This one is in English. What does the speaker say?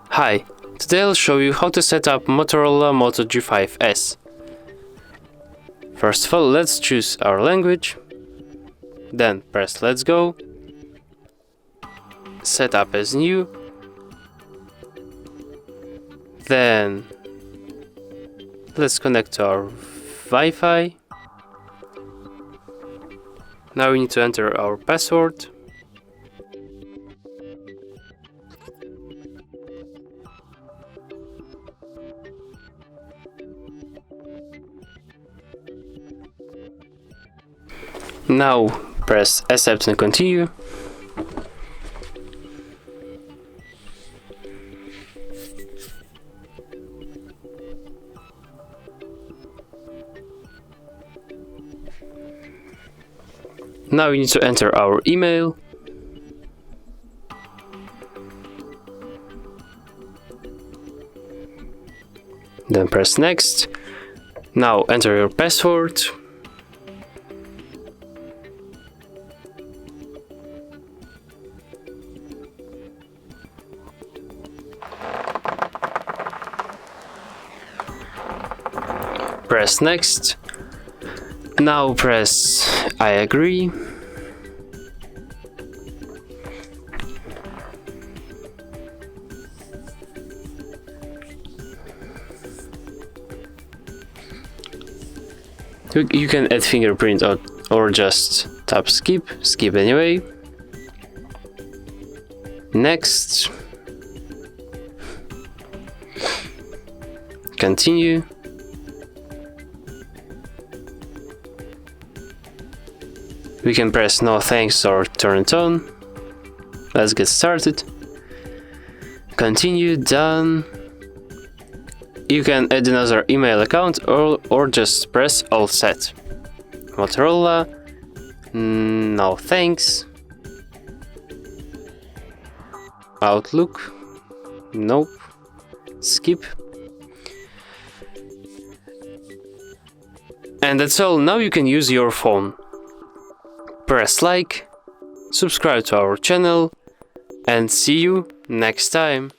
Hi, today I'll show you how to set up Motorola Moto G5S. First of all, let's choose our language, then press Let's Go, set up as new, then let's connect to our Wi-Fi. Now we need to enter our password. Now press accept and continue. Now we need to enter our email. Then press next. Now enter your password. Press next. Now press I agree. You can add fingerprint or just tap skip anyway. Next. Continue. We can press no thanks or turn it on. Let's get started. Continue, done. You can add another email account or just press all set. Motorola, no thanks. Outlook, nope. Skip. And that's all. Now you can use your phone. Press like, subscribe to our channel, and see you next time.